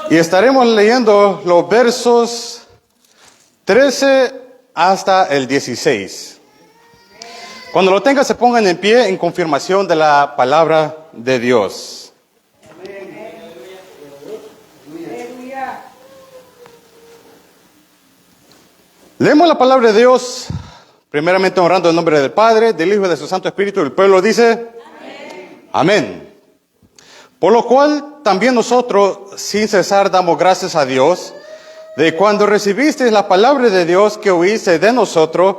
Y estaremos leyendo los versos 13 hasta el 16. Cuando lo tengan, se pongan en pie en confirmación de la palabra de Dios. Leemos la palabra de Dios, primeramente honrando el nombre del Padre, del Hijo y de su Santo Espíritu. El pueblo dice: Amén. Amén. Por lo cual también nosotros, sin cesar, damos gracias a Dios, de cuando recibisteis la palabra de Dios que oíste de nosotros,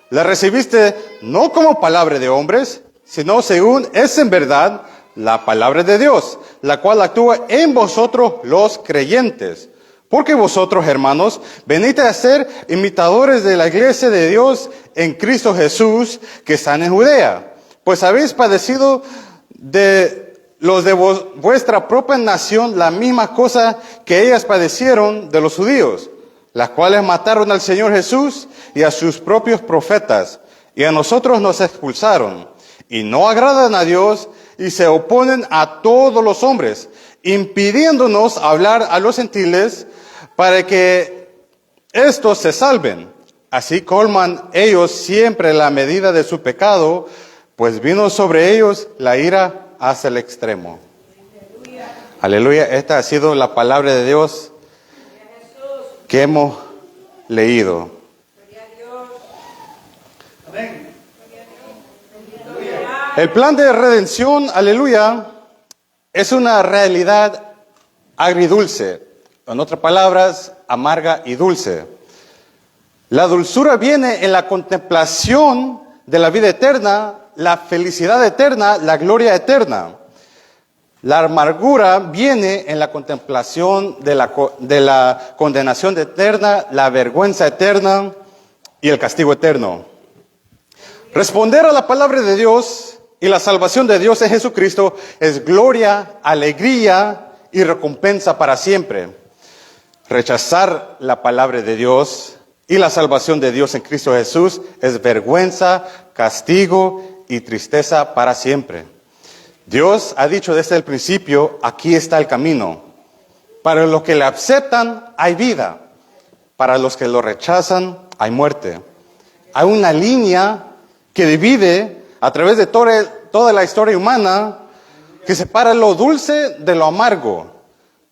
la recibiste no como palabra de hombres, sino según es en verdad la palabra de Dios, la cual actúa en vosotros los creyentes. Porque vosotros, hermanos, venid a ser imitadores de la iglesia de Dios en Cristo Jesús, que están en Judea. Pues habéis padecido de los de vuestra propia nación la misma cosa que ellas padecieron de los judíos, las cuales mataron al Señor Jesús y a sus propios profetas, y a nosotros nos expulsaron, y no agradan a Dios, y se oponen a todos los hombres, impidiéndonos hablar a los gentiles para que estos se salven. Así colman ellos siempre la medida de su pecado, pues vino sobre ellos la ira hasta el extremo. Aleluya. Esta ha sido la palabra de Dios que hemos leído. El plan de redención, aleluya, es una realidad agridulce. En otras palabras, amarga y dulce. La dulzura viene en la contemplación de la vida eterna, la felicidad eterna, la gloria eterna. La amargura viene en la contemplación de la condenación eterna, la vergüenza eterna y el castigo eterno. Responder a la palabra de Dios y la salvación de Dios en Jesucristo es gloria, alegría y recompensa para siempre. Rechazar la palabra de Dios y la salvación de Dios en Cristo Jesús es vergüenza, castigo y tristeza para siempre. Dios ha dicho desde el principio: aquí está el camino. Para los que le aceptan hay vida. Para los que lo rechazan hay muerte. Hay una línea que divide a través de toda la historia humana, que separa lo dulce de lo amargo,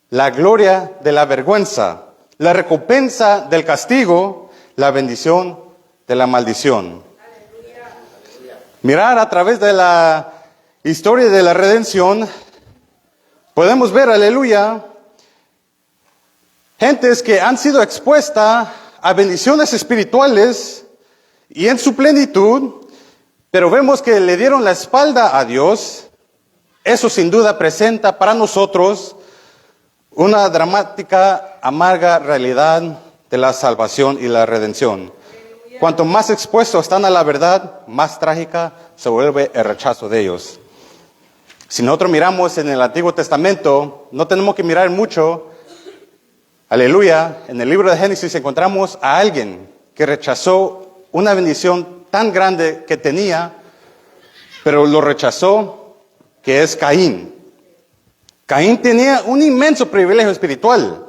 la gloria de la vergüenza, la recompensa del castigo, la bendición de la maldición. Mirar a través de la historia de la redención, podemos ver, aleluya, gentes que han sido expuestas a bendiciones espirituales y en su plenitud, pero vemos que le dieron la espalda a Dios. Eso sin duda presenta para nosotros una dramática, amarga realidad de la salvación y la redención. Cuanto más expuestos están a la verdad, más trágica se vuelve el rechazo de ellos. Si nosotros miramos en el Antiguo Testamento, no tenemos que mirar mucho. Aleluya, en el libro de Génesis encontramos a alguien que rechazó una bendición tan grande que tenía, pero lo rechazó, que es Caín. Caín tenía un inmenso privilegio espiritual,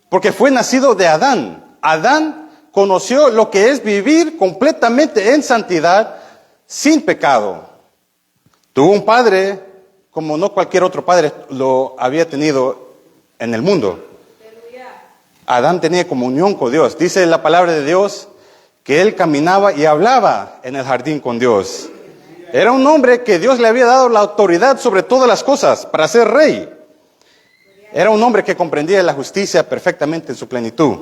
porque fue nacido de Adán. Adán conoció lo que es vivir completamente en santidad, sin pecado. Tuvo un padre como no cualquier otro padre lo había tenido en el mundo. Adán tenía comunión con Dios. Dice la palabra de Dios que él caminaba y hablaba en el jardín con Dios. Era un hombre que Dios le había dado la autoridad sobre todas las cosas para ser rey. Era un hombre que comprendía la justicia perfectamente en su plenitud.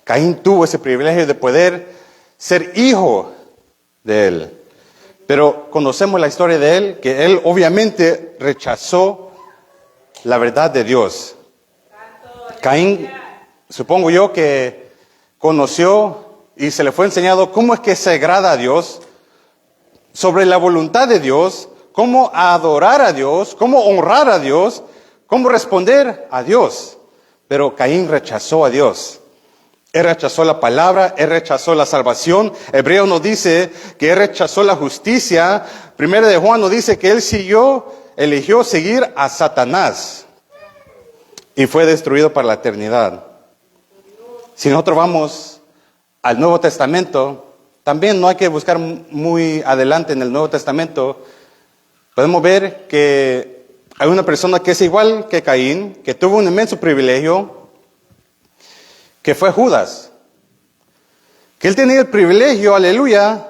Caín tuvo ese privilegio de poder ser hijo de él. Pero conocemos la historia de él, que él obviamente rechazó la verdad de Dios. Caín, supongo yo que conoció y se le fue enseñado cómo es que se agrada a Dios, sobre la voluntad de Dios, cómo adorar a Dios, cómo honrar a Dios, cómo responder a Dios. Pero Caín rechazó a Dios. Él rechazó la palabra, él rechazó la salvación. Hebreo nos dice que él rechazó la justicia. Primera de Juan nos dice que él eligió seguir a Satanás. y fue destruido para la eternidad. Si nosotros vamos al Nuevo Testamento, también no hay que buscar muy adelante en el Nuevo Testamento. Podemos ver que hay una persona que es igual que Caín, que tuvo un inmenso privilegio, que fue Judas. Que él tenía el privilegio, aleluya,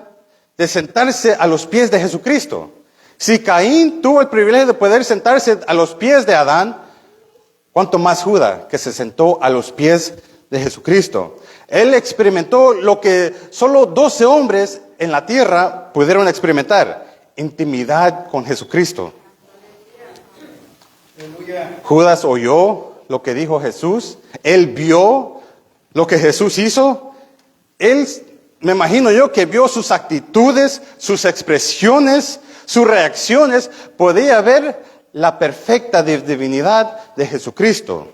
de sentarse a los pies de Jesucristo. Si Caín tuvo el privilegio de poder sentarse a los pies de Adán, ¿cuánto más Judas, que se sentó a los pies de Jesucristo? Él experimentó lo que solo 12 hombres en la tierra pudieron experimentar: intimidad con Jesucristo. Judas oyó lo que dijo Jesús. Él vio lo que Jesús hizo. Él, me imagino yo, que vio sus actitudes, sus expresiones, sus reacciones. Podía ver la perfecta divinidad de Jesucristo.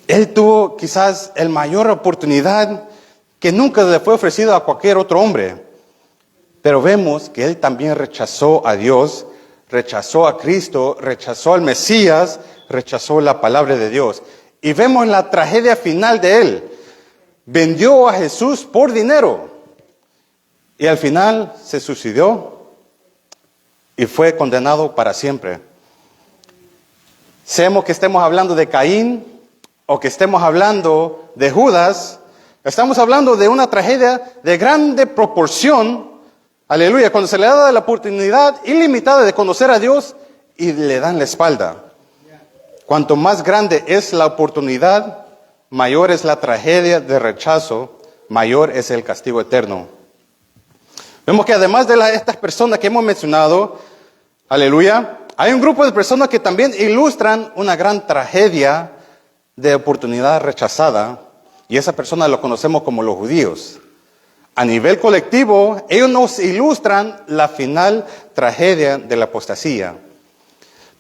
Él tuvo quizás la mayor oportunidad que nunca le fue ofrecido a cualquier otro hombre. Pero vemos que él también rechazó a Dios, rechazó a Cristo, rechazó al Mesías, rechazó la palabra de Dios. Y vemos la tragedia final de él. Vendió a Jesús por dinero y al final se suicidó y fue condenado para siempre. Seamos que estemos hablando de Caín o que estemos hablando de Judas, estamos hablando de una tragedia de grande proporción, aleluya, cuando se le da la oportunidad ilimitada de conocer a Dios y le dan la espalda. Cuanto más grande es la oportunidad, mayor es la tragedia de rechazo, mayor es el castigo eterno. Vemos que además de estas personas que hemos mencionado, aleluya, hay un grupo de personas que también ilustran una gran tragedia de oportunidad rechazada, y esa persona lo conocemos como los judíos. A nivel colectivo, ellos nos ilustran la final tragedia de la apostasía.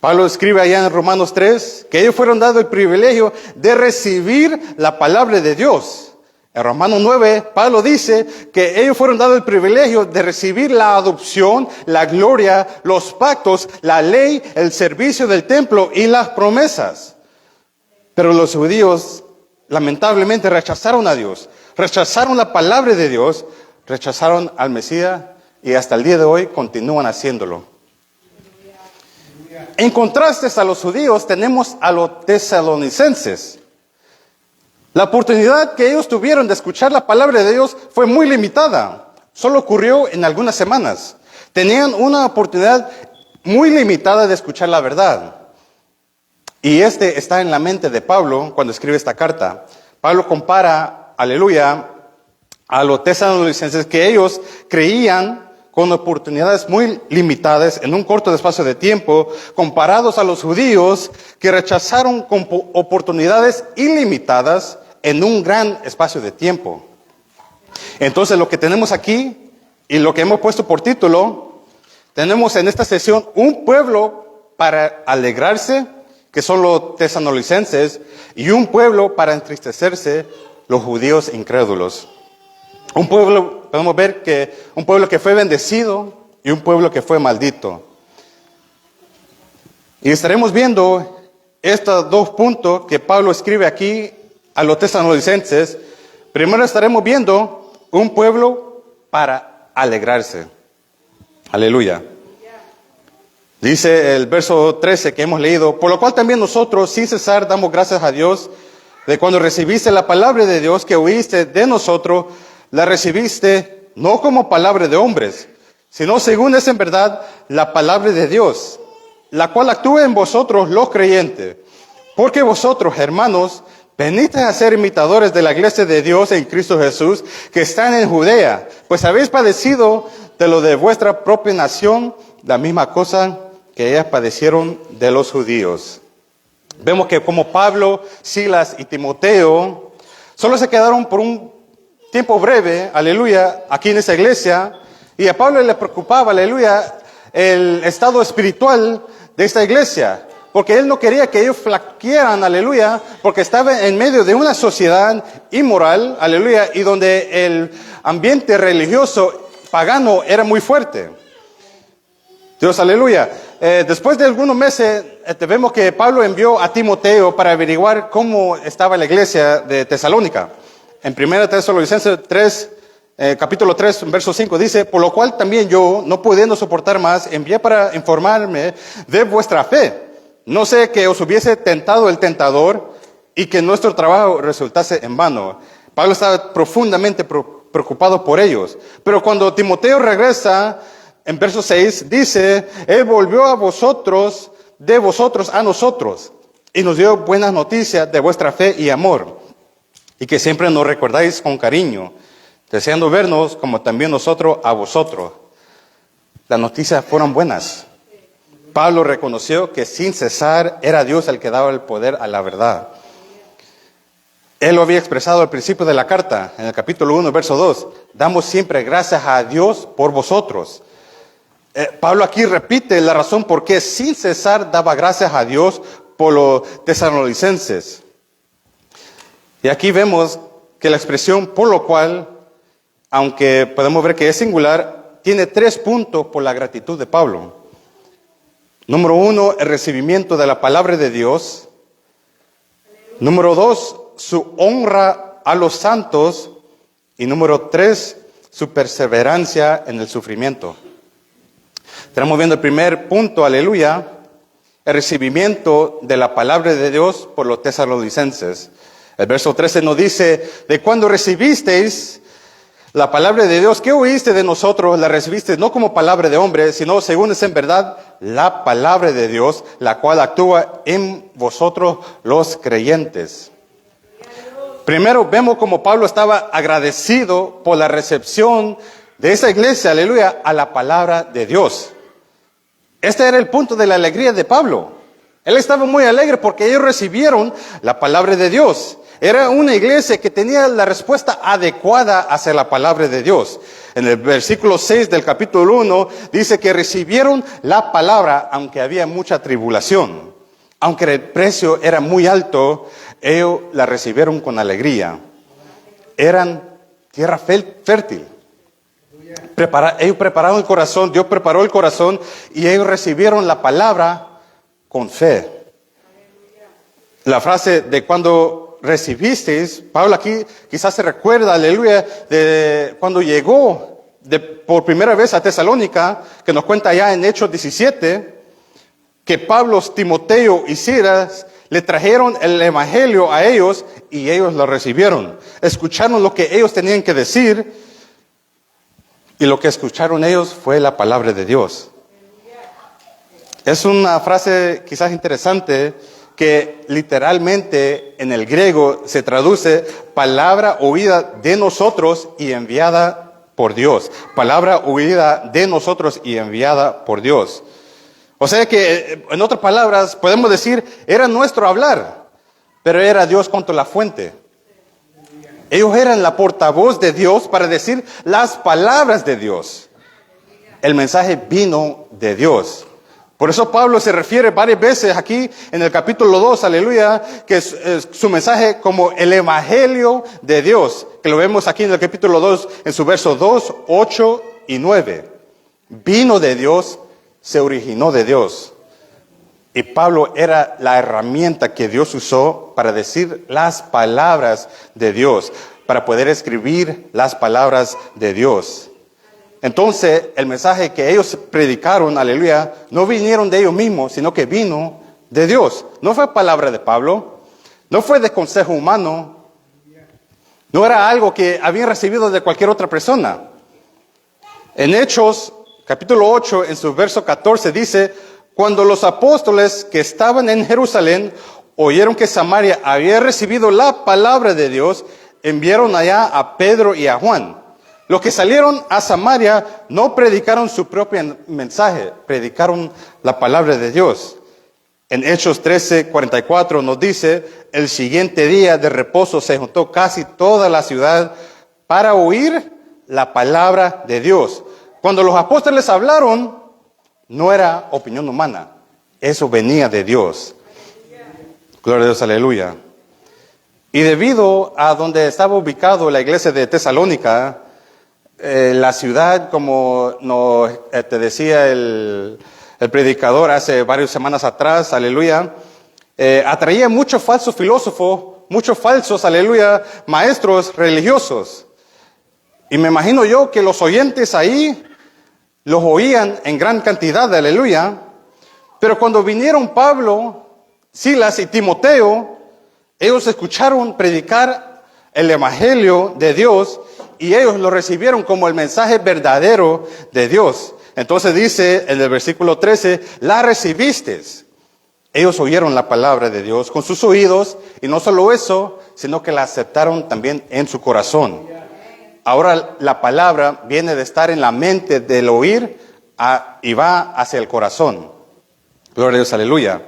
Pablo escribe allá en Romanos 3 que ellos fueron dados el privilegio de recibir la palabra de Dios. En Romanos 9, Pablo dice que ellos fueron dados el privilegio de recibir la adopción, la gloria, los pactos, la ley, el servicio del templo y las promesas. Pero los judíos lamentablemente rechazaron a Dios, rechazaron la palabra de Dios, rechazaron al Mesías y hasta el día de hoy continúan haciéndolo. En contraste a los judíos tenemos a los tesalonicenses. La oportunidad que ellos tuvieron de escuchar la palabra de Dios fue muy limitada. Solo ocurrió en algunas semanas. Tenían una oportunidad muy limitada de escuchar la verdad. Y está en la mente de Pablo cuando escribe esta carta. Pablo compara, aleluya, a los tesalonicenses que ellos creían con oportunidades muy limitadas en un corto espacio de tiempo, comparados a los judíos que rechazaron con oportunidades ilimitadas en un gran espacio de tiempo. Entonces lo que tenemos aquí y lo que hemos puesto por título, tenemos en esta sesión un pueblo para alegrarse, que son los tesalonicenses, y un pueblo para entristecerse, los judíos incrédulos. Un pueblo, podemos ver que un pueblo que fue bendecido y un pueblo que fue maldito. Y estaremos viendo estos dos puntos que Pablo escribe aquí a los tesalonicenses. Primero estaremos viendo un pueblo para alegrarse. Aleluya. Dice el verso 13 que hemos leído: por lo cual también nosotros sin cesar damos gracias a Dios de cuando recibiste la palabra de Dios que oíste de nosotros, la recibiste no como palabra de hombres, sino según es en verdad la palabra de Dios, la cual actúa en vosotros los creyentes. Porque vosotros, hermanos, veniste a ser imitadores de la iglesia de Dios en Cristo Jesús, que están en Judea, pues habéis padecido de lo de vuestra propia nación, la misma cosa que ellas padecieron de los judíos. Vemos que como Pablo, Silas y Timoteo solo se quedaron por un tiempo breve, aleluya, aquí en esa iglesia, y a Pablo le preocupaba, aleluya, el estado espiritual de esta iglesia, porque él no quería que ellos flaquearan, aleluya, porque estaba en medio de una sociedad inmoral, aleluya, y donde el ambiente religioso pagano era muy fuerte. Dios, aleluya. después de algunos meses, vemos que Pablo envió a Timoteo para averiguar cómo estaba la iglesia de Tesalónica. En 1 Tesalonicenses 3, capítulo 3, verso 5, dice: por lo cual también yo, no pudiendo soportar más, envié para informarme de vuestra fe. No sé que os hubiese tentado el tentador y que nuestro trabajo resultase en vano. Pablo estaba profundamente preocupado por ellos. Pero cuando Timoteo regresa, en verso 6, dice: Él volvió a vosotros, de vosotros a nosotros, y nos dio buenas noticias de vuestra fe y amor, y que siempre nos recordáis con cariño, deseando vernos como también nosotros a vosotros. Las noticias fueron buenas. Pablo reconoció que sin cesar era Dios el que daba el poder a la verdad. Él lo había expresado al principio de la carta, en el capítulo 1, verso 2. Damos siempre gracias a Dios por vosotros. Pablo aquí repite la razón por qué sin cesar daba gracias a Dios por los tesalonicenses. Y aquí vemos que la expresión por lo cual, aunque podemos ver que es singular, tiene 3 puntos por la gratitud de Pablo. Número 1, el recibimiento de la palabra de Dios. Número 2, su honra a los santos. Y número 3, su perseverancia en el sufrimiento. Estamos viendo el primer punto, aleluya, el recibimiento de la palabra de Dios por los tesalonicenses. El verso 13 nos dice: de cuando recibisteis la palabra de Dios, ¿qué oíste de nosotros? La recibiste no como palabra de hombre, sino según es en verdad la palabra de Dios, la cual actúa en vosotros los creyentes. Primero vemos como Pablo estaba agradecido por la recepción de esa iglesia, aleluya, a la palabra de Dios. Este era el punto de la alegría de Pablo. Él estaba muy alegre porque ellos recibieron la palabra de Dios. Era una iglesia que tenía la respuesta adecuada hacia la palabra de Dios. En el versículo 6 del capítulo 1 dice que recibieron la palabra aunque había mucha tribulación. Aunque el precio era muy alto, ellos la recibieron con alegría. Eran tierra fértil. Ellos prepararon el corazón, Dios preparó el corazón y ellos recibieron la palabra con fe. La frase de cuando recibisteis, Pablo aquí quizás se recuerda, aleluya, de cuando llegó por primera vez a Tesalónica, que nos cuenta ya en Hechos 17, que Pablo, Timoteo y Silas le trajeron el evangelio a ellos y ellos lo recibieron. Escucharon lo que ellos tenían que decir y lo que escucharon ellos fue la palabra de Dios. Es una frase quizás interesante que literalmente en el griego se traduce palabra oída de nosotros y enviada por Dios. Palabra oída de nosotros y enviada por Dios. O sea que, en otras palabras, podemos decir, era nuestro hablar, pero era Dios contra la fuente. Ellos eran la portavoz de Dios para decir las palabras de Dios. El mensaje vino de Dios. Por eso Pablo se refiere varias veces aquí en el capítulo 2, aleluya, que es su mensaje como el evangelio de Dios, que lo vemos aquí en el capítulo 2, en su verso 2, 8 y 9. Vino de Dios, se originó de Dios. Y Pablo era la herramienta que Dios usó para decir las palabras de Dios, para poder escribir las palabras de Dios. Entonces, el mensaje que ellos predicaron, aleluya, no vinieron de ellos mismos, sino que vino de Dios. No fue palabra de Pablo, no fue de consejo humano, no era algo que habían recibido de cualquier otra persona. En Hechos, capítulo 8, en su verso 14, dice: cuando los apóstoles que estaban en Jerusalén oyeron que Samaria había recibido la palabra de Dios, enviaron allá a Pedro y a Juan. Los que salieron a Samaria no predicaron su propio mensaje, predicaron la palabra de Dios. En Hechos 13:44 nos dice: el siguiente día de reposo se juntó casi toda la ciudad para oír la palabra de Dios. Cuando los apóstoles hablaron, no era opinión humana, eso venía de Dios. Gloria a Dios, aleluya. Y debido a donde estaba ubicado la iglesia de Tesalónica, la ciudad, como te decía el predicador hace varias semanas atrás, aleluya, atraía muchos falsos filósofos, muchos falsos, aleluya, maestros religiosos. Y me imagino yo que los oyentes ahí los oían en gran cantidad, aleluya. Pero cuando vinieron Pablo, Silas y Timoteo, ellos escucharon predicar el evangelio de Dios y ellos lo recibieron como el mensaje verdadero de Dios. Entonces dice en el versículo 13, la recibiste. Ellos oyeron la palabra de Dios con sus oídos y no solo eso, sino que la aceptaron también en su corazón. Ahora la palabra viene de estar en la mente del oír y va hacia el corazón. Gloria a Dios, aleluya.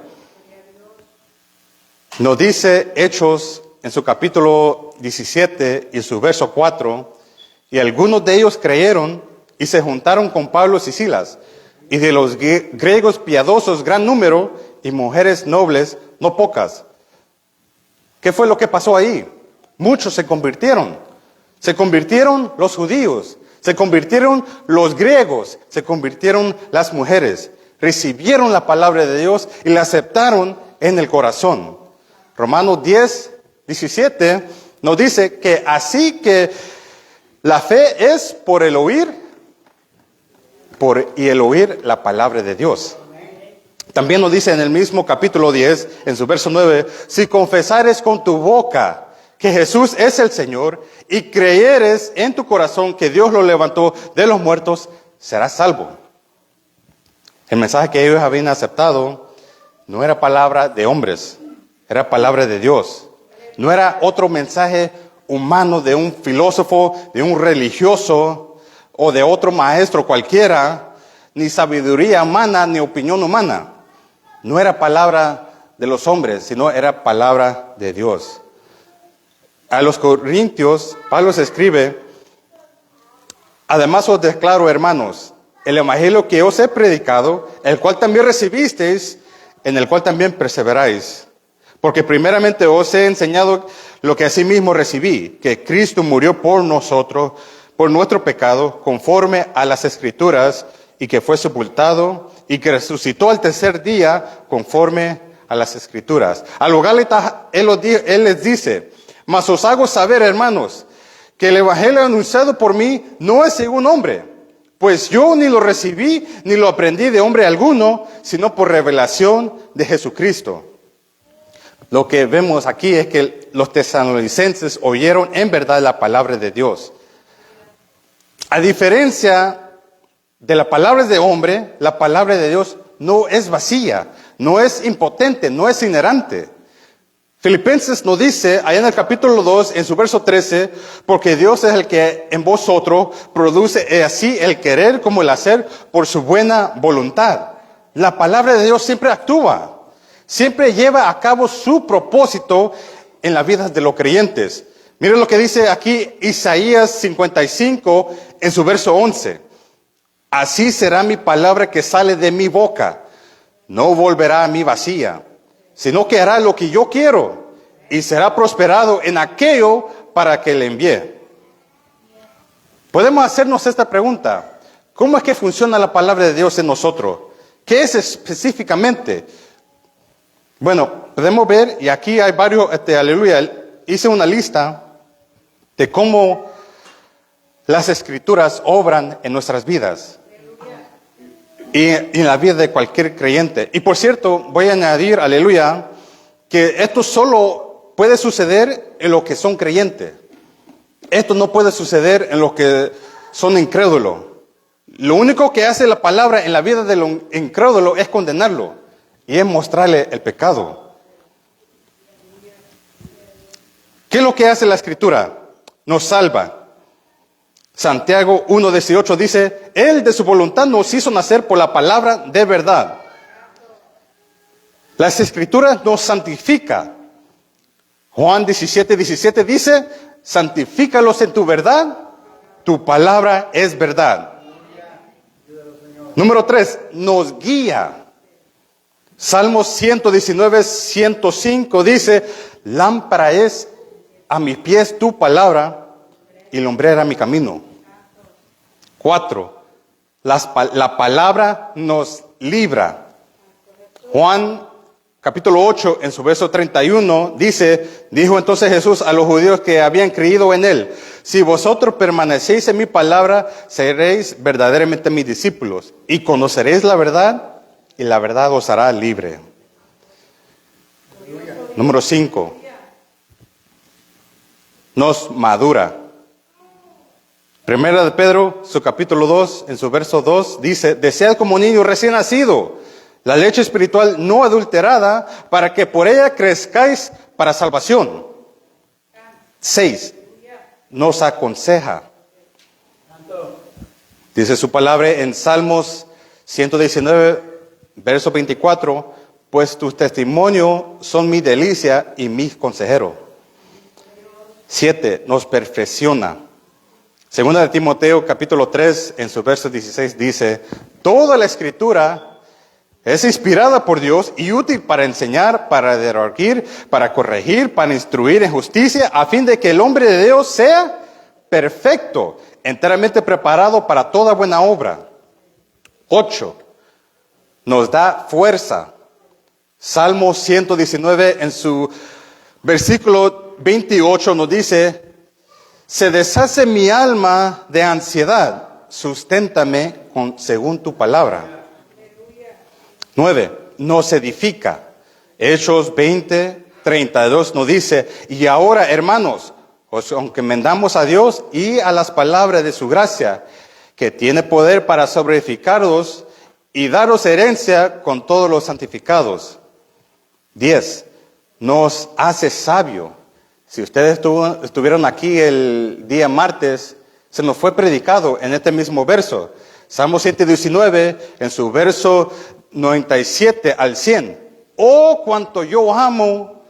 Nos dice Hechos en su capítulo 17 y su verso 4, y algunos de ellos creyeron y se juntaron con Pablo y Silas, y de los griegos piadosos gran número, y mujeres nobles no pocas. ¿Qué fue lo que pasó ahí? Muchos se convirtieron. Se convirtieron los judíos, se convirtieron los griegos, se convirtieron las mujeres. Recibieron la palabra de Dios y la aceptaron en el corazón. Romanos 10, 17 nos dice que así que la fe es por el oír, y el oír la palabra de Dios. También nos dice en el mismo capítulo 10, en su verso 9, si confesares con tu boca que Jesús es el Señor y creyeres en tu corazón que Dios lo levantó de los muertos, serás salvo. El mensaje que ellos habían aceptado no era palabra de hombres, era palabra de Dios. No era otro mensaje humano de un filósofo, de un religioso o de otro maestro cualquiera, ni sabiduría humana, ni opinión humana. No era palabra de los hombres, sino era palabra de Dios. A los Corintios, Pablo se escribe, además os declaro, hermanos, el evangelio que os he predicado, el cual también recibisteis, en el cual también perseveráis. Porque primeramente os he enseñado lo que asimismo recibí, que Cristo murió por nosotros, por nuestro pecado, conforme a las Escrituras, y que fue sepultado, y que resucitó al tercer día, conforme a las Escrituras. A los Gálatas, él les dice, mas os hago saber, hermanos, que el evangelio anunciado por mí no es según hombre, pues yo ni lo recibí ni lo aprendí de hombre alguno, sino por revelación de Jesucristo. Lo que vemos aquí es que los tesalonicenses oyeron en verdad la palabra de Dios. A diferencia de la palabra de hombre, la palabra de Dios no es vacía, no es impotente, no es inerrante. Filipenses nos dice, allá en el capítulo 2, en su verso 13, porque Dios es el que en vosotros produce así el querer como el hacer por su buena voluntad. La palabra de Dios siempre actúa, siempre lleva a cabo su propósito en las vidas de los creyentes. Miren lo que dice aquí Isaías 55, en su verso 11. Así será mi palabra que sale de mi boca, no volverá a mí vacía, sino que hará lo que yo quiero y será prosperado en aquello para que le envíe. Podemos hacernos esta pregunta. ¿Cómo es que funciona la palabra de Dios en nosotros? ¿Qué es específicamente? Bueno, podemos ver, y aquí hay varios, aleluya, hice una lista de cómo las Escrituras obran en nuestras vidas. Y en la vida de cualquier creyente. Y por cierto, voy a añadir, aleluya, que esto solo puede suceder en los que son creyentes. Esto no puede suceder en los que son incrédulos. Lo único que hace la palabra en la vida del incrédulo es condenarlo y es mostrarle el pecado. ¿Qué es lo que hace la Escritura? Nos salva. Santiago 1:18 dice, Él de su voluntad nos hizo nacer por la palabra de verdad. Las Escrituras nos santifican. Juan 17:17 dice, santifícalos en tu verdad, tu palabra es verdad. Número 3, nos guía. Salmos 119:105 dice, lámpara es a mis pies tu palabra y lumbrera mi camino. 4, la palabra nos libra. Juan capítulo 8, en su verso 31, dijo entonces Jesús a los judíos que habían creído en él: si vosotros permanecéis en mi palabra, seréis verdaderamente mis discípulos, y conoceréis la verdad, y la verdad os hará libre. Número 5. Nos madura. Primera de Pedro, su capítulo 2, en su verso 2, dice: desead como niño recién nacido la leche espiritual no adulterada, para que por ella crezcáis para salvación. 6. Nos aconseja. Dice su palabra en Salmos 119, verso 24: pues tus testimonios son mi delicia y mi consejero. 7. Nos perfecciona. Segunda de Timoteo, capítulo 3, en su verso 16, dice: toda la escritura es inspirada por Dios y útil para enseñar, para redarguir, para corregir, para instruir en justicia, a fin de que el hombre de Dios sea perfecto, enteramente preparado para toda buena obra. 8. Nos da fuerza. Salmo 119, en su versículo 28, nos dice: se deshace mi alma de ansiedad, susténtame según tu palabra. 9. Nos edifica. Hechos 20, 32 nos dice: y ahora, hermanos, os encomendamos a Dios y a las palabras de su gracia, que tiene poder para sobreedificaros y daros herencia con todos los santificados. 10. Nos hace sabio. Si ustedes estuvieron aquí el día martes, se nos fue predicado en este mismo verso. Salmo 119, en su verso 97 al 100. Oh, cuánto yo amo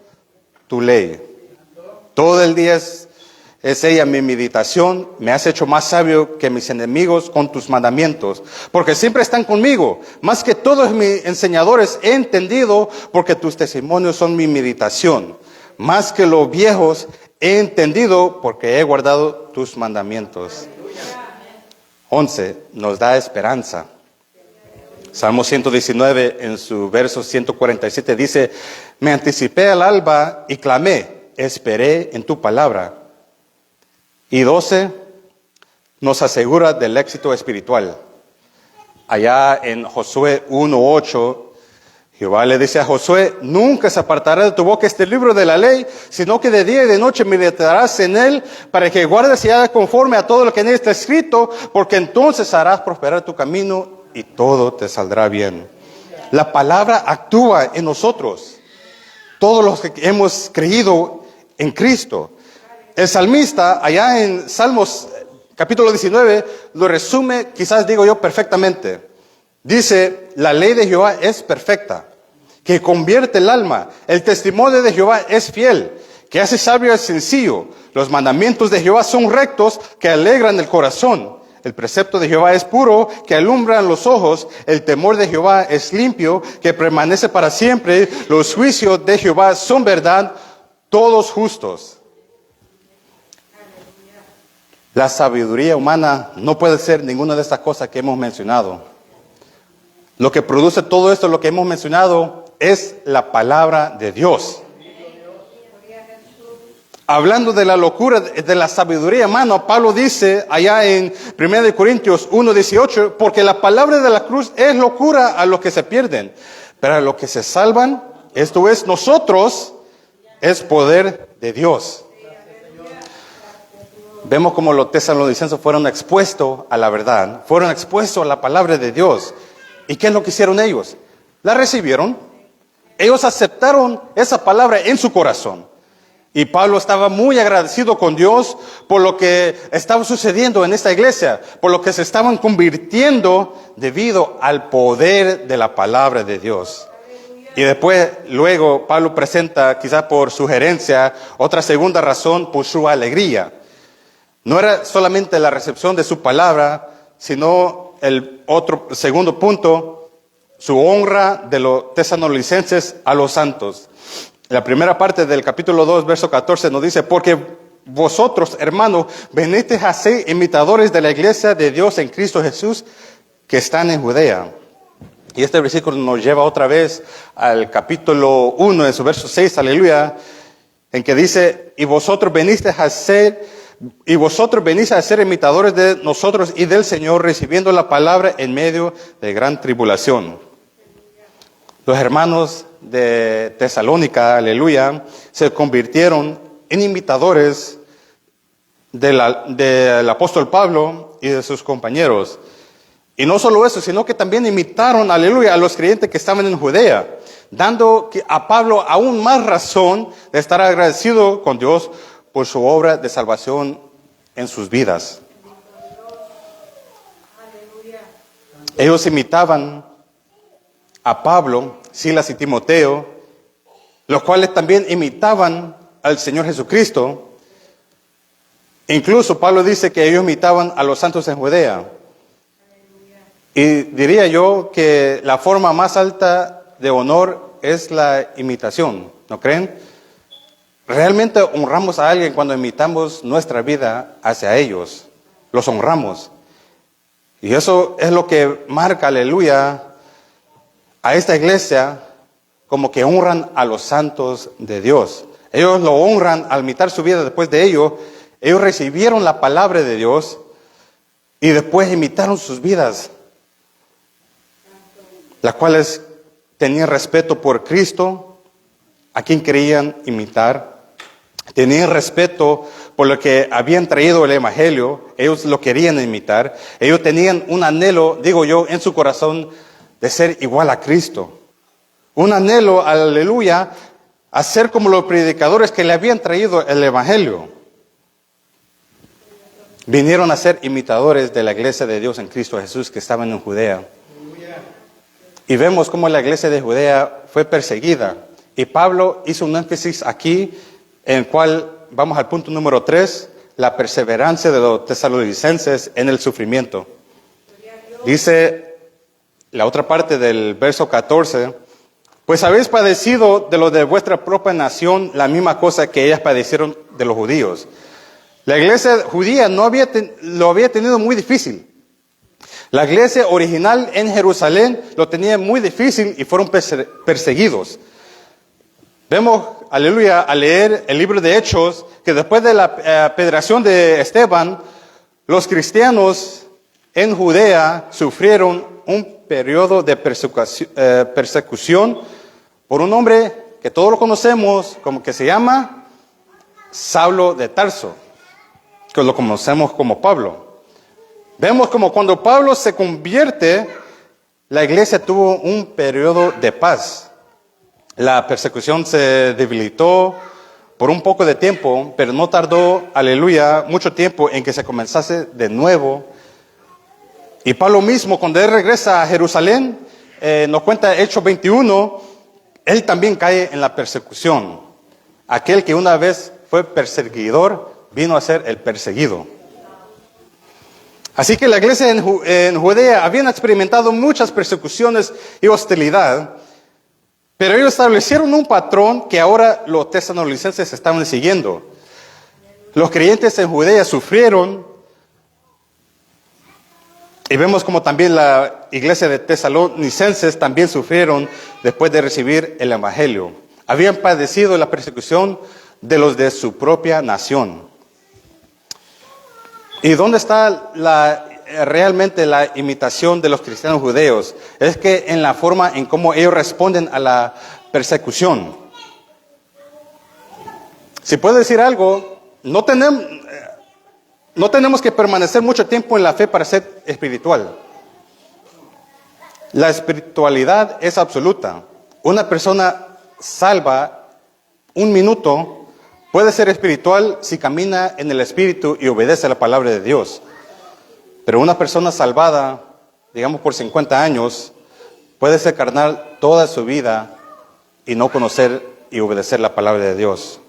tu ley. Todo el día es ella mi meditación. Me has hecho más sabio que mis enemigos con tus mandamientos, porque siempre están conmigo. Más que todos mis enseñadores he entendido, porque tus testimonios son mi meditación. Más que los viejos he entendido, porque he guardado tus mandamientos. 11. Nos da esperanza. Salmo 119, en su verso 147, dice: me anticipé al alba y clamé, esperé en tu palabra. Y 12. Nos asegura del éxito espiritual. Allá en Josué 1:8, Jehová le dice a Josué: nunca se apartará de tu boca este libro de la ley, sino que de día y de noche meditarás en él, para que guardes y hagas conforme a todo lo que en él está escrito, porque entonces harás prosperar tu camino y todo te saldrá bien. La palabra actúa en nosotros, todos los que hemos creído en Cristo. El salmista, allá en Salmos capítulo 19, lo resume, quizás digo yo, perfectamente. Dice: la ley de Jehová es perfecta, que convierte el alma. El testimonio de Jehová es fiel, que hace sabio al sencillo. Los mandamientos de Jehová son rectos, que alegran el corazón. El precepto de Jehová es puro, que alumbran los ojos. El temor de Jehová es limpio, que permanece para siempre. Los juicios de Jehová son verdad, todos justos. La sabiduría humana no puede ser ninguna de estas cosas que hemos mencionado. Lo que produce todo esto, lo que hemos mencionado, es la palabra de Dios. Hablando de la locura de la sabiduría humana, Pablo dice allá en 1 Corintios 1:18, porque la palabra de la cruz es locura a los que se pierden, pero a los que se salvan, esto es nosotros, es poder de Dios. Vemos como los tesalonicenses fueron expuestos a la verdad, fueron expuestos a la palabra de Dios. ¿Y qué es lo que hicieron ellos? La recibieron. Ellos aceptaron esa palabra en su corazón. Y Pablo estaba muy agradecido con Dios por lo que estaba sucediendo en esta iglesia, por lo que se estaban convirtiendo debido al poder de la palabra de Dios. Y luego Pablo presenta, quizá por sugerencia, otra segunda razón por su alegría. No era solamente la recepción de su palabra, sino el otro segundo punto, su honra de los tesalonicenses a los santos. La primera parte del capítulo 2, verso 14 nos dice: porque vosotros, hermanos, venisteis a ser imitadores de la iglesia de Dios en Cristo Jesús, que están en Judea. Y este versículo nos lleva otra vez al capítulo 1, en su verso 6, aleluya, en que dice, y vosotros venís a ser imitadores de nosotros y del Señor, recibiendo la palabra en medio de gran tribulación. Los hermanos de Tesalónica, aleluya, se convirtieron en imitadores del apóstol Pablo y de sus compañeros. Y no solo eso, sino que también imitaron, aleluya, a los creyentes que estaban en Judea, dando a Pablo aún más razón de estar agradecido con Dios por su obra de salvación en sus vidas. Ellos imitaban a Pablo, Silas y Timoteo, los cuales también imitaban al Señor Jesucristo. Incluso Pablo dice que ellos imitaban a los santos en Judea. Y diría yo que la forma más alta de honor es la imitación, ¿no creen? Realmente honramos a alguien cuando imitamos nuestra vida hacia ellos. Los honramos. Y eso es lo que marca, aleluya, a esta iglesia como que honran a los santos de Dios. Ellos lo honran al imitar su vida después de ello. Ellos recibieron la palabra de Dios y después imitaron sus vidas, las cuales tenían respeto por Cristo, a quien querían imitar. Tenían respeto por lo que habían traído el Evangelio. Ellos lo querían imitar. Ellos tenían un anhelo, digo yo, en su corazón de ser igual a Cristo. Un anhelo, aleluya, a ser como los predicadores que le habían traído el Evangelio. Vinieron a ser imitadores de la iglesia de Dios en Cristo Jesús que estaban en Judea. Y vemos cómo la iglesia de Judea fue perseguida. Y Pablo hizo un énfasis aquí, en el cual vamos al punto número 3, la perseverancia de los tesalonicenses en el sufrimiento. Dice la otra parte del verso 14, pues habéis padecido de los de vuestra propia nación la misma cosa que ellas padecieron de los judíos. La iglesia judía lo había tenido muy difícil. La iglesia original en Jerusalén lo tenía muy difícil y fueron perseguidos. Vemos, aleluya, al leer el libro de Hechos, que después de la apedreación de Esteban, los cristianos en Judea sufrieron un periodo de persecución por un hombre que todos lo conocemos, como que se llama Saulo de Tarso, que lo conocemos como Pablo. Vemos como cuando Pablo se convierte, la iglesia tuvo un periodo de paz. La persecución se debilitó por un poco de tiempo, pero no tardó, aleluya, mucho tiempo en que se comenzase de nuevo. Y Pablo mismo, cuando él regresa a Jerusalén, nos cuenta Hechos 21, él también cae en la persecución. Aquel que una vez fue perseguidor, vino a ser el perseguido. Así que la iglesia en Judea habían experimentado muchas persecuciones y hostilidad, pero ellos establecieron un patrón que ahora los tesalonicenses estaban siguiendo. Los creyentes en Judea sufrieron, y vemos como también la iglesia de tesalonicenses también sufrieron después de recibir el Evangelio. Habían padecido la persecución de los de su propia nación. ¿Y dónde está realmente la imitación de los cristianos judeos? Es que en la forma en cómo ellos responden a la persecución. Si puedo decir algo, no tenemos que permanecer mucho tiempo en la fe para ser espiritual. La espiritualidad es absoluta. Una persona salva un minuto puede ser espiritual si camina en el Espíritu y obedece a la palabra de Dios. Pero una persona salvada, digamos por 50 años, puede ser carnal toda su vida y no conocer y obedecer la palabra de Dios.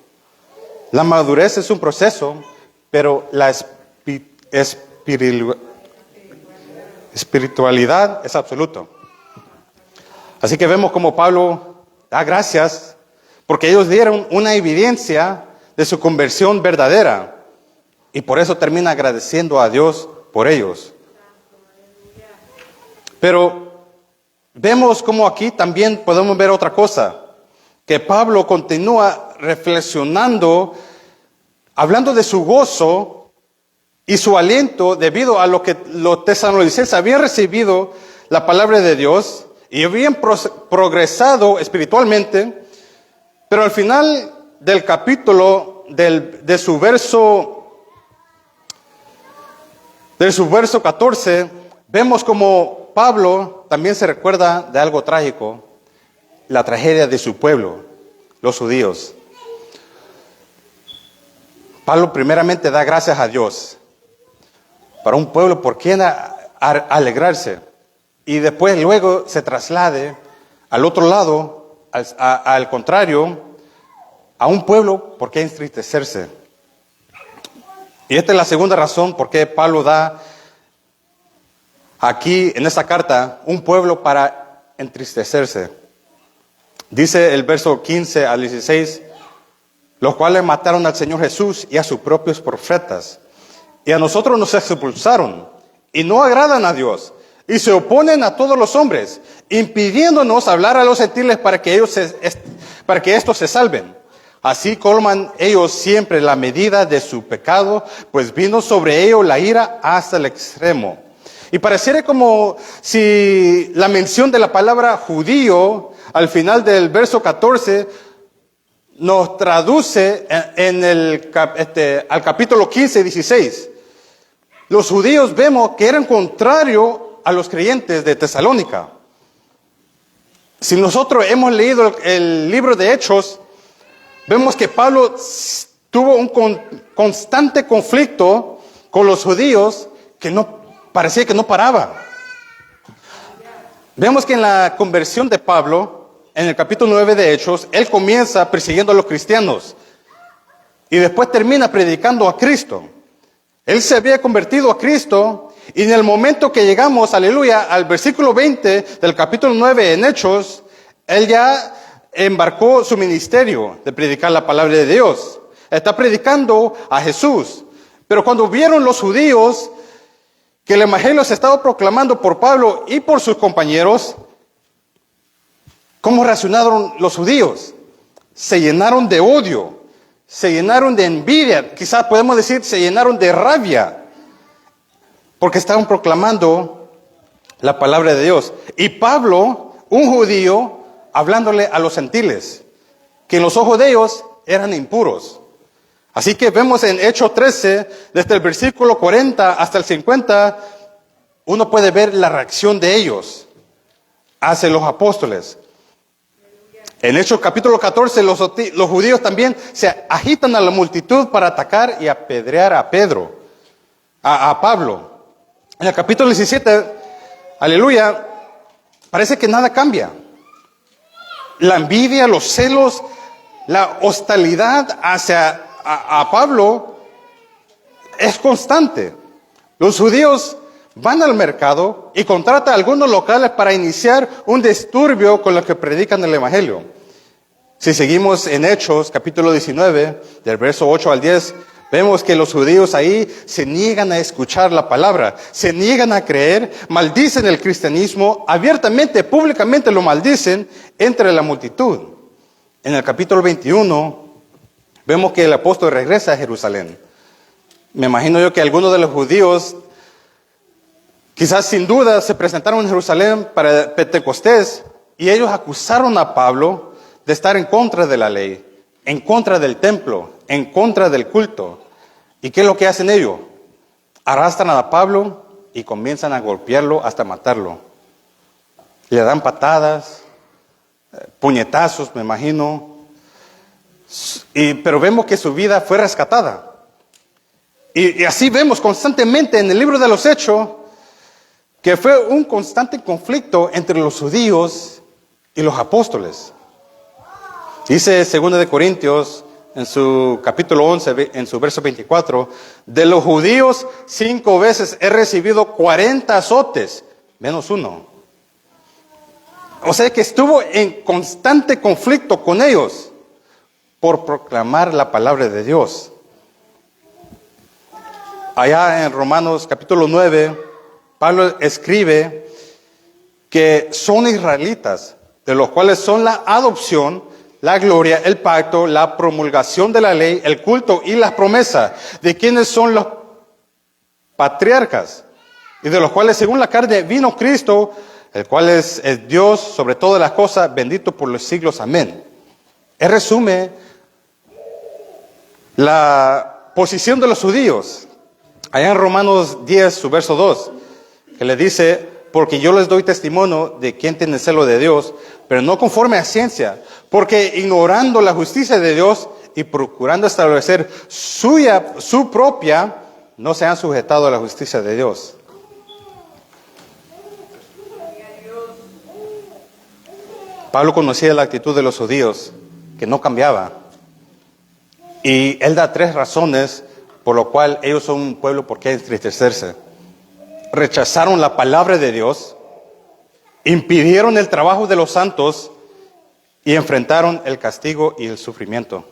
La madurez es un proceso, pero la espiritualidad es absoluta. Así que vemos como Pablo da gracias porque ellos dieron una evidencia de su conversión verdadera y por eso termina agradeciendo a Dios por ellos. Pero vemos como aquí también podemos ver otra cosa, que Pablo continúa reflexionando, hablando de su gozo y su aliento debido a lo que los tesalonicenses habían recibido la palabra de Dios y habían progresado espiritualmente, pero al final del capítulo, de su verso 14, vemos como Pablo también se recuerda de algo trágico, la tragedia de su pueblo, los judíos. Pablo primeramente da gracias a Dios para un pueblo por quien alegrarse, y después luego se traslade al otro lado, al contrario, a un pueblo por qué entristecerse. Y esta es la segunda razón por qué Pablo da aquí en esta carta un pueblo para entristecerse. Dice el verso 15 al 16, los cuales mataron al Señor Jesús y a sus propios profetas, y a nosotros nos expulsaron, y no agradan a Dios, y se oponen a todos los hombres, impidiéndonos hablar a los gentiles para que estos se salven. Así colman ellos siempre la medida de su pecado, pues vino sobre ellos la ira hasta el extremo. Y pareciera como si la mención de la palabra judío al final del verso 14 nos traduce al capítulo 15 y 16. Los judíos vemos que eran contrarios a los creyentes de Tesalónica. Si nosotros hemos leído el libro de Hechos, vemos que Pablo tuvo un constante conflicto con los judíos que parecía que no paraba. Vemos que en la conversión de Pablo, en el capítulo 9 de Hechos, él comienza persiguiendo a los cristianos y después termina predicando a Cristo. Él se había convertido a Cristo y en el momento que llegamos, aleluya, al versículo 20 del capítulo 9 en Hechos, él ya embarcó su ministerio de predicar la palabra de Dios. Está predicando a Jesús. Pero cuando vieron los judíos que el evangelio se estaba proclamando por Pablo y por sus compañeros, ¿cómo reaccionaron los judíos? Se llenaron de odio, se llenaron de envidia, quizás podemos decir se llenaron de rabia, porque estaban proclamando la palabra de Dios. Y Pablo, un judío, hablándole a los gentiles, que en los ojos de ellos eran impuros. Así que vemos en Hechos 13, desde el versículo 40 hasta el 50, uno puede ver la reacción de ellos hacia los apóstoles. En Hechos capítulo 14, los judíos también se agitan a la multitud para atacar y apedrear a Pablo. En el capítulo 17, aleluya, parece que nada cambia. La envidia, los celos, la hostilidad hacia a Pablo es constante. Los judíos van al mercado y contratan a algunos locales para iniciar un disturbio con los que predican el evangelio. Si seguimos en Hechos, capítulo 19, del verso 8 al 10, vemos que los judíos ahí se niegan a escuchar la palabra, se niegan a creer, maldicen el cristianismo, abiertamente, públicamente lo maldicen entre la multitud. En el capítulo 21, vemos que el apóstol regresa a Jerusalén. Me imagino yo que algunos de los judíos, quizás sin duda, se presentaron en Jerusalén para Pentecostés y ellos acusaron a Pablo de estar en contra de la ley, en contra del templo, en contra del culto. ¿Y qué es lo que hacen ellos? Arrastran a Pablo y comienzan a golpearlo hasta matarlo. Le dan patadas, puñetazos, me imagino. Pero vemos que su vida fue rescatada. Y así vemos constantemente en el libro de los Hechos que fue un constante conflicto entre los judíos y los apóstoles. Dice 2 de Corintios, en su capítulo 11, en su verso 24, de los judíos 5 veces he recibido 40 azotes, menos uno. O sea que estuvo en constante conflicto con ellos por proclamar la palabra de Dios. Allá en Romanos capítulo 9, Pablo escribe que son israelitas, de los cuales son la adopción, la gloria, el pacto, la promulgación de la ley, el culto y las promesas, de quienes son los patriarcas, y de los cuales según la carne vino Cristo, el cual es el Dios sobre todas las cosas, bendito por los siglos. Amén. Él resume la posición de los judíos, allá en Romanos 10, su verso 2, que le dice, porque yo les doy testimonio de quien tiene celo de Dios, pero no conforme a ciencia, porque ignorando la justicia de Dios y procurando establecer su propia, no se han sujetado a la justicia de Dios. Pablo conocía la actitud de los judíos, que no cambiaba. Y él da 3 razones por lo cual ellos son un pueblo por qué entristecerse. Rechazaron la palabra de Dios, impidieron el trabajo de los santos y enfrentaron el castigo y el sufrimiento.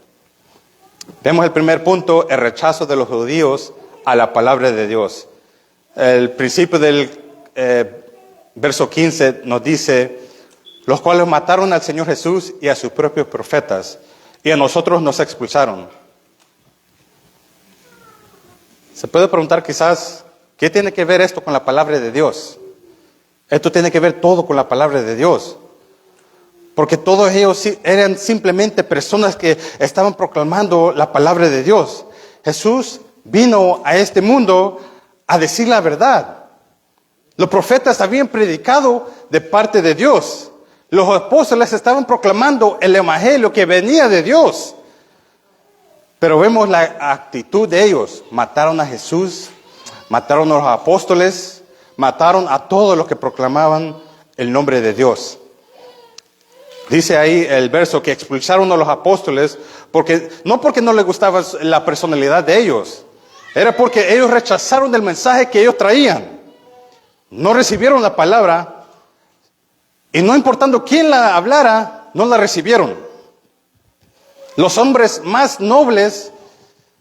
Vemos el primer punto, el rechazo de los judíos a la palabra de Dios. El principio del verso 15 nos dice, los cuales mataron al Señor Jesús y a sus propios profetas, y a nosotros nos expulsaron. Se puede preguntar quizás, ¿qué tiene que ver esto con la palabra de Dios? Esto tiene que ver todo con la palabra de Dios. Porque todos ellos eran simplemente personas que estaban proclamando la palabra de Dios. Jesús vino a este mundo a decir la verdad. Los profetas habían predicado de parte de Dios. Los apóstoles estaban proclamando el evangelio que venía de Dios. Pero vemos la actitud de ellos. Mataron a Jesús, mataron a los apóstoles, mataron a todos los que proclamaban el nombre de Dios. Dice ahí el verso que expulsaron a los apóstoles, no porque no les gustaba la personalidad de ellos, era porque ellos rechazaron el mensaje que ellos traían. No recibieron la palabra. Y no importando quién la hablara, no la recibieron. Los hombres más nobles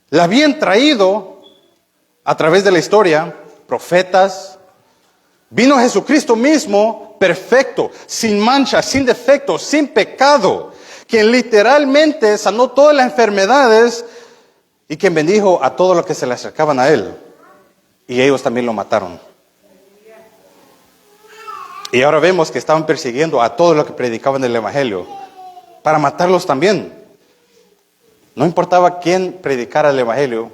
la habían traído a través de la historia, profetas. Vino Jesucristo mismo, perfecto, sin mancha, sin defecto, sin pecado, quien literalmente sanó todas las enfermedades y quien bendijo a todos los que se le acercaban a él. Y ellos también lo mataron. Y ahora vemos que estaban persiguiendo a todos los que predicaban el evangelio para matarlos también. No importaba quién predicara el evangelio,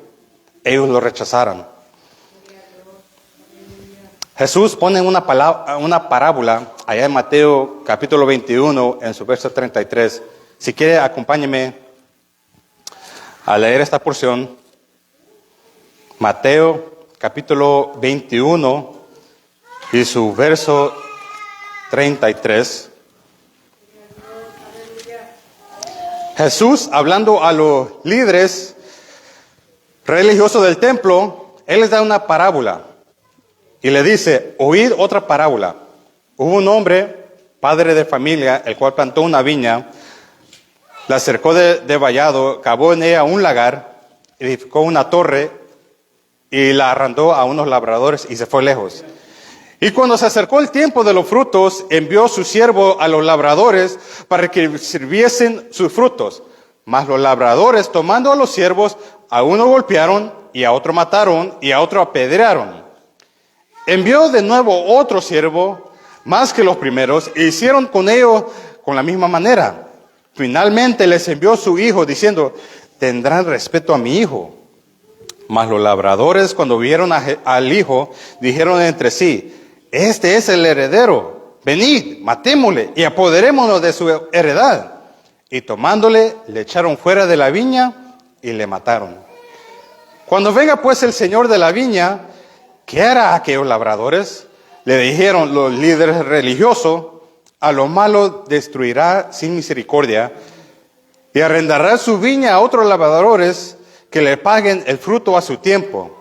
ellos lo rechazaron. Jesús pone una parábola allá en Mateo capítulo 21 en su verso 33. Si quiere, acompáñeme a leer esta porción. Mateo capítulo 21 y su verso 33. Jesús, hablando a los líderes religiosos del templo, Él les da una parábola y le dice, oíd otra parábola. Hubo un hombre, padre de familia, el cual plantó una viña, la cercó de vallado, cavó en ella un lagar, edificó una torre y la arrendó a unos labradores y se fue lejos. Y cuando se acercó el tiempo de los frutos, envió su siervo a los labradores para que sirviesen sus frutos. Mas los labradores, tomando a los siervos, a uno golpearon, y a otro mataron, y a otro apedrearon. Envió de nuevo otro siervo, más que los primeros, e hicieron con ellos con la misma manera. Finalmente les envió su hijo, diciendo, tendrán respeto a mi hijo. Mas los labradores, cuando vieron al hijo, dijeron entre sí, este es el heredero, venid, matémosle y apoderémonos de su heredad. Y tomándole, le echaron fuera de la viña y le mataron. Cuando venga pues el señor de la viña, ¿qué hará aquellos labradores? Le dijeron los líderes religiosos, a los malos destruirá sin misericordia y arrendará su viña a otros labradores que le paguen el fruto a su tiempo.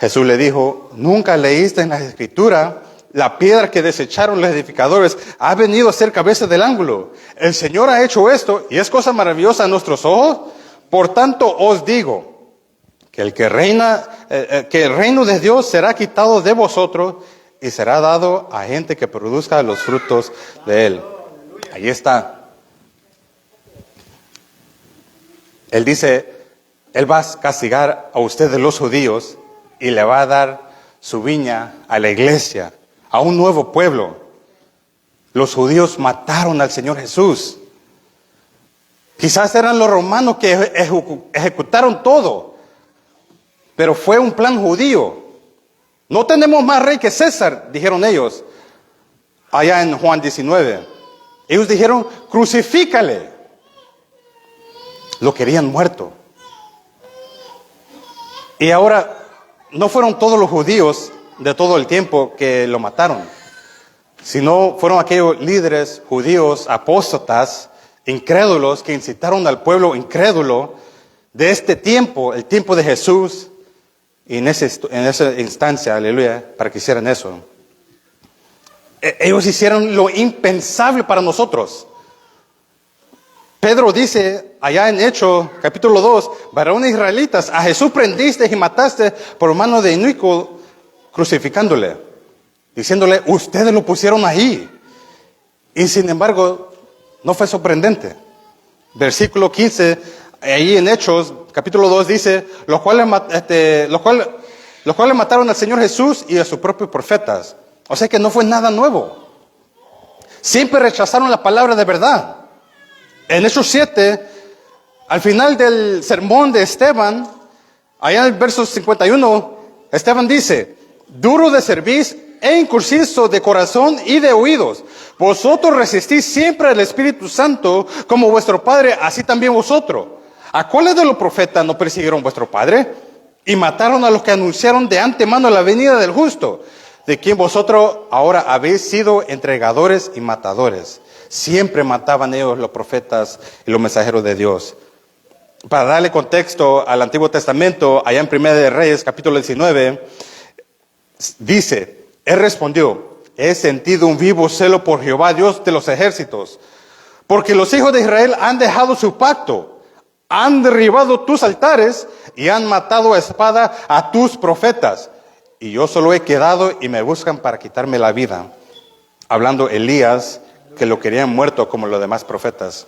Jesús le dijo, ¿nunca leíste en la Escritura? La piedra que desecharon los edificadores ha venido a ser cabeza del ángulo. El Señor ha hecho esto y es cosa maravillosa a nuestros ojos. Por tanto os digo que el reino de Dios será quitado de vosotros y será dado a gente que produzca los frutos de él. Ahí está. Él dice, Él va a castigar a ustedes los judíos y le va a dar su viña a la iglesia, a un nuevo pueblo. Los judíos mataron al Señor Jesús. Quizás eran los romanos que ejecutaron todo, pero fue un plan judío. No tenemos más rey que César, dijeron ellos, allá en Juan 19. Ellos dijeron, crucifícale. Lo querían muerto. Y ahora, no fueron todos los judíos de todo el tiempo que lo mataron, sino fueron aquellos líderes judíos, apóstatas, incrédulos, que incitaron al pueblo incrédulo de este tiempo, el tiempo de Jesús, y en esa instancia, aleluya, para que hicieran eso. Ellos hicieron lo impensable para nosotros. Pedro dice, allá en Hechos, capítulo 2, varones israelitas, a Jesús prendiste y mataste por mano de inicuo, crucificándole, diciéndole, ustedes lo pusieron ahí. Y sin embargo, no fue sorprendente. Versículo 15, ahí en Hechos, capítulo 2, dice, los cuales mataron al Señor Jesús y a sus propios profetas. O sea que no fue nada nuevo. Siempre rechazaron la palabra de verdad. En Hechos 7, al final del sermón de Esteban, allá en el verso 51, Esteban dice, duro de cerviz e incursivo de corazón y de oídos. Vosotros resistís siempre al Espíritu Santo, como vuestro Padre, así también vosotros. ¿A cuáles de los profetas no persiguieron vuestro Padre? Y mataron a los que anunciaron de antemano la venida del justo, de quien vosotros ahora habéis sido entregadores y matadores. Siempre mataban ellos los profetas y los mensajeros de Dios. Para darle contexto al Antiguo Testamento, allá en Primera de Reyes, capítulo 19, dice, Él respondió, he sentido un vivo celo por Jehová, Dios de los ejércitos, porque los hijos de Israel han dejado su pacto, han derribado tus altares y han matado a espada a tus profetas. Y yo solo he quedado y me buscan para quitarme la vida. Hablando Elías, que lo querían muerto como los demás profetas.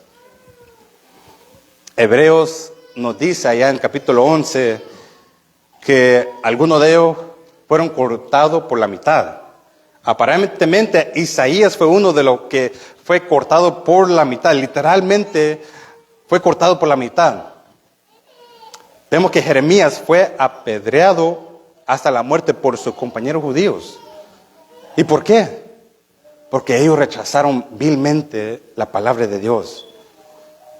Hebreos nos dice allá en capítulo 11 que algunos de ellos fueron cortados por la mitad. Aparentemente Isaías fue uno de los que fue cortado por la mitad, literalmente fue cortado por la mitad. Vemos que Jeremías fue apedreado hasta la muerte por sus compañeros judíos. ¿Y por qué? Porque ellos rechazaron vilmente la palabra de Dios.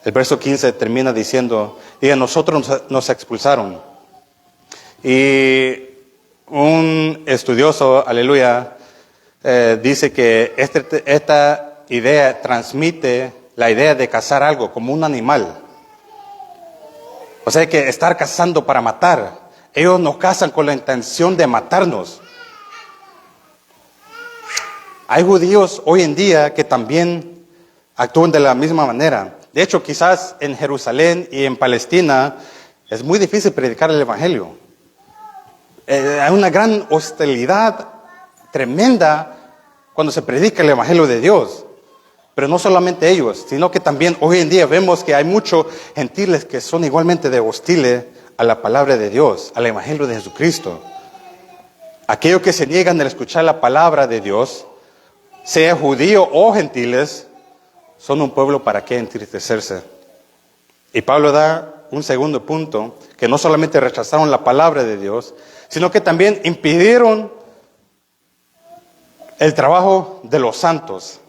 El verso 15 termina diciendo, y a nosotros nos expulsaron. Y un estudioso, aleluya, dice que esta idea transmite la idea de cazar algo como un animal. O sea que estar cazando para matar. Ellos nos cazan con la intención de matarnos. Hay judíos hoy en día que también actúan de la misma manera. De hecho, quizás en Jerusalén y en Palestina es muy difícil predicar el Evangelio. Hay una gran hostilidad tremenda cuando se predica el Evangelio de Dios. Pero no solamente ellos, sino que también hoy en día vemos que hay muchos gentiles que son igualmente de hostiles a la palabra de Dios, al Evangelio de Jesucristo. Aquellos que se niegan a escuchar la palabra de Dios, sea judío o gentiles, son un pueblo para qué entristecerse. Y Pablo da un segundo punto, que no solamente rechazaron la palabra de Dios, sino que también impidieron el trabajo de los santos.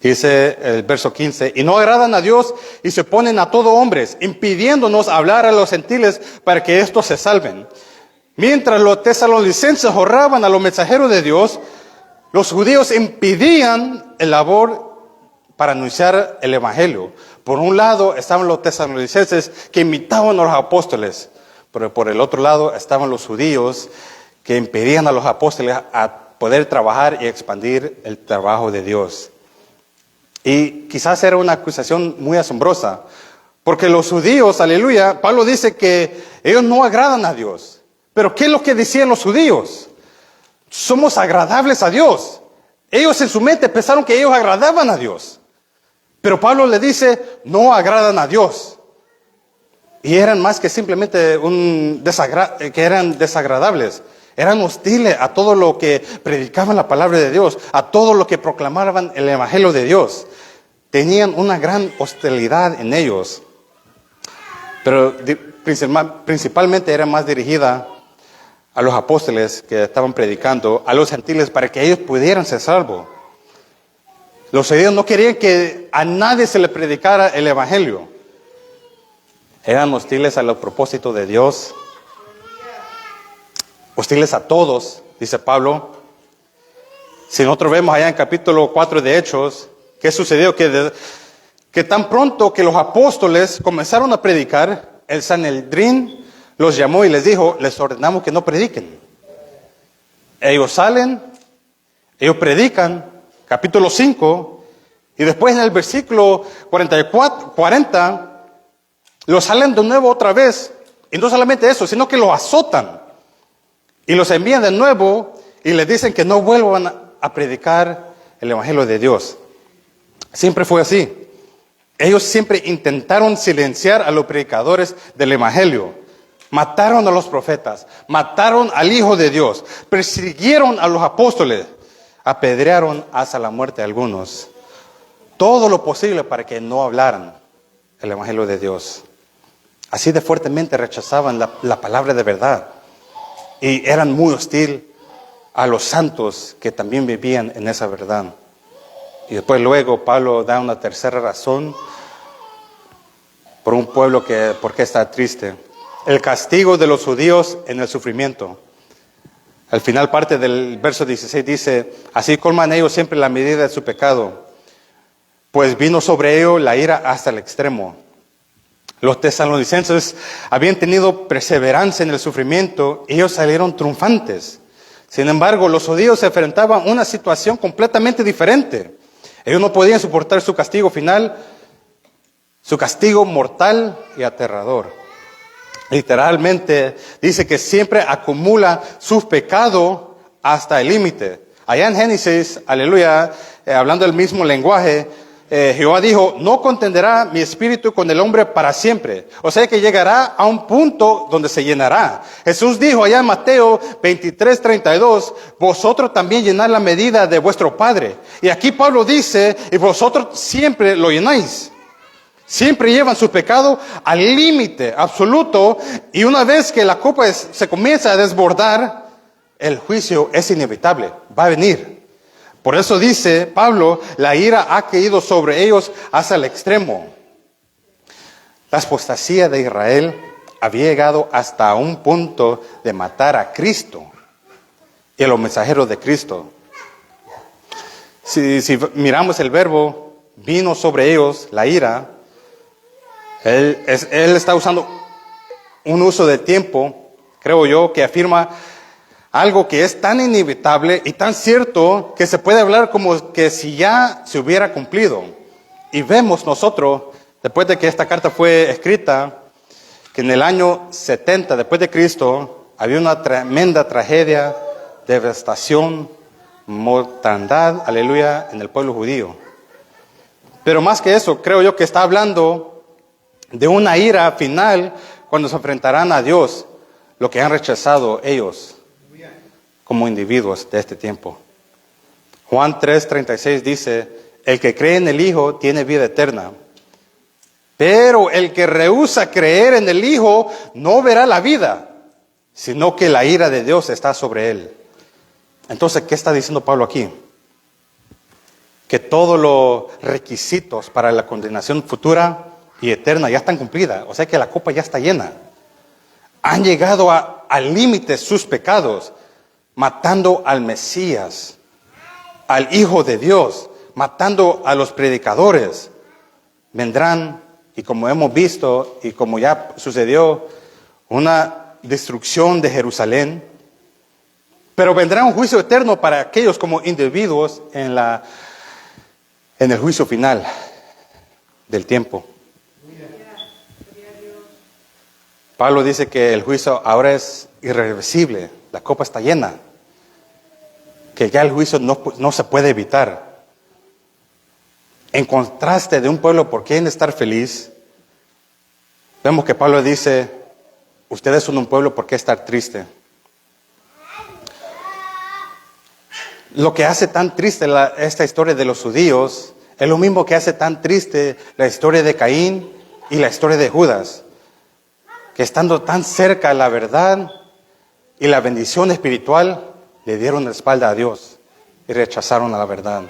Dice el verso 15, y no agradan a Dios y se oponen a todo hombres, impidiéndonos hablar a los gentiles para que estos se salven. Mientras los tesalonicenses honraban a los mensajeros de Dios, los judíos impidían el labor para anunciar el Evangelio. Por un lado estaban los tesalonicenses que imitaban a los apóstoles, pero por el otro lado estaban los judíos que impedían a los apóstoles a poder trabajar y expandir el trabajo de Dios. Y quizás era una acusación muy asombrosa, porque los judíos, aleluya, Pablo dice que ellos no agradan a Dios. Pero ¿qué es lo que decían los judíos? somos agradables a Dios. Ellos en su mente pensaron que ellos agradaban a Dios. Pero Pablo le dice, no agradan a Dios. Y eran más que simplemente que eran desagradables. Eran hostiles a todo lo que predicaban la palabra de Dios, a todo lo que proclamaban el evangelio de Dios. Tenían una gran hostilidad en ellos. Pero principalmente era más dirigida a los apóstoles que estaban predicando, a los gentiles, para que ellos pudieran ser salvos. Los judíos no querían que a nadie se le predicara el evangelio. Eran hostiles a los propósitos de Dios. Hostiles a todos, dice Pablo. Si nosotros vemos allá en capítulo 4 de Hechos, ¿qué sucedió? Que tan pronto que los apóstoles comenzaron a predicar, el Sanedrín los llamó y les dijo, les ordenamos que no prediquen. Ellos salen, ellos predican, capítulo 5, y después en el versículo 40, los salen de nuevo otra vez, y no solamente eso, sino que los azotan, y los envían de nuevo, y les dicen que no vuelvan a predicar el evangelio de Dios. Siempre fue así. Ellos siempre intentaron silenciar a los predicadores del evangelio. Mataron a los profetas, mataron al Hijo de Dios, persiguieron a los apóstoles, apedrearon hasta la muerte a algunos. Todo lo posible para que no hablaran el evangelio de Dios. Así de fuertemente rechazaban la palabra de verdad. Y eran muy hostiles a los santos que también vivían en esa verdad. Y después luego Pablo da una tercera razón por un pueblo por qué está triste. El castigo de los judíos en el sufrimiento. Al final parte del verso 16 dice, así colman ellos siempre la medida de su pecado, pues vino sobre ellos la ira hasta el extremo. Los tesalonicenses habían tenido perseverancia en el sufrimiento y ellos salieron triunfantes. Sin embargo, los judíos se enfrentaban a una situación completamente diferente. Ellos no podían soportar su castigo final, su castigo mortal y aterrador. Literalmente dice que siempre acumula sus pecados hasta el límite. Allá en Génesis, aleluya, hablando el mismo lenguaje, Jehová dijo, no contenderá mi espíritu con el hombre para siempre. O sea que llegará a un punto donde se llenará. Jesús dijo allá en Mateo 23:32, vosotros también llenad la medida de vuestro Padre. Y aquí Pablo dice, y vosotros siempre lo llenáis. Siempre llevan su pecado al límite absoluto, y una vez que la copa se comienza a desbordar, el juicio es inevitable, va a venir. Por eso dice Pablo, la ira ha caído sobre ellos hasta el extremo. La apostasía de Israel había llegado hasta un punto de matar a Cristo y a los mensajeros de Cristo. Si miramos el verbo, vino sobre ellos la ira. Él está usando un uso de tiempo, creo yo, que afirma algo que es tan inevitable y tan cierto que se puede hablar como que si ya se hubiera cumplido. Y vemos nosotros, después de que esta carta fue escrita, que en el año 70 después de Cristo había una tremenda tragedia, devastación, mortandad, aleluya, en el pueblo judío. Pero más que eso, creo yo que está hablando de una ira final cuando se enfrentarán a Dios, lo que han rechazado ellos como individuos de este tiempo. Juan 3:36 dice, el que cree en el Hijo tiene vida eterna, pero el que rehúsa creer en el Hijo no verá la vida, sino que la ira de Dios está sobre él. Entonces, ¿qué está diciendo Pablo aquí? Que todos los requisitos para la condenación futura y eterna ya están cumplidas, o sea que la copa ya está llena. Han llegado al límite sus pecados, matando al Mesías, al Hijo de Dios, matando a los predicadores. Vendrán, y como hemos visto, y como ya sucedió, una destrucción de Jerusalén, pero vendrá un juicio eterno para aquellos como individuos en el juicio final del tiempo. Pablo dice que el juicio ahora es irreversible, la copa está llena. que ya el juicio no se puede evitar. En contraste de un pueblo por quien estar feliz, vemos que Pablo dice, ustedes son un pueblo por qué estar triste. Lo que hace tan triste esta historia de los judíos es lo mismo que hace tan triste la historia de Caín y la historia de Judas, que estando tan cerca a la verdad y la bendición espiritual, le dieron la espalda a Dios y rechazaron a la verdad.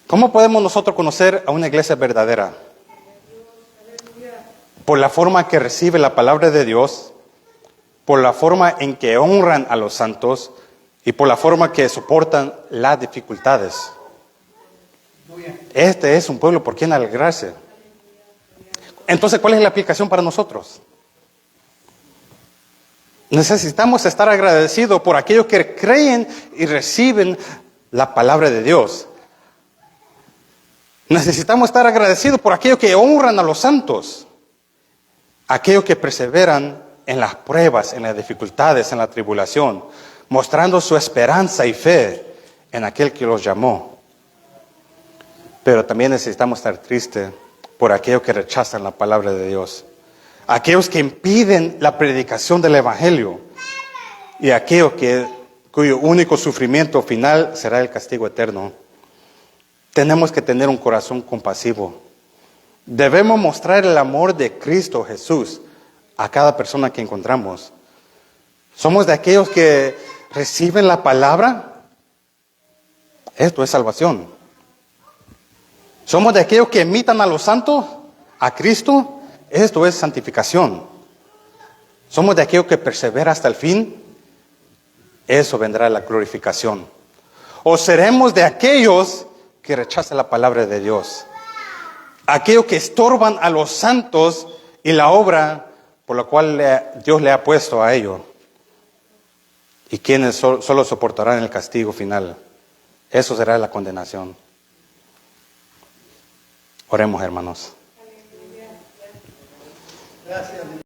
¿Cómo podemos nosotros conocer a una iglesia verdadera? Por la forma que recibe la palabra de Dios, por la forma en que honran a los santos y por la forma que soportan las dificultades. Este es un pueblo por quien alegrarse. Entonces, ¿cuál es la aplicación para nosotros? Necesitamos estar agradecidos por aquellos que creen y reciben la palabra de Dios. Necesitamos estar agradecidos por aquellos que honran a los santos. Aquellos que perseveran en las pruebas, en las dificultades, en la tribulación, mostrando su esperanza y fe en aquel que los llamó. Pero también necesitamos estar tristes por aquellos que rechazan la palabra de Dios. Aquellos que impiden la predicación del Evangelio. Y aquellos cuyo único sufrimiento final será el castigo eterno. Tenemos que tener un corazón compasivo. Debemos mostrar el amor de Cristo Jesús a cada persona que encontramos. Somos de aquellos que reciben la palabra. Esto es salvación. Somos de aquellos que imitan a los santos, a Cristo. Esto es santificación. Somos de aquellos que perseveran hasta el fin. Eso vendrá la glorificación. O seremos de aquellos que rechazan la palabra de Dios. Aquellos que estorban a los santos y la obra por la cual Dios le ha puesto a ellos. Y quienes solo soportarán el castigo final. Eso será la condenación. Oremos, hermanos. Gracias.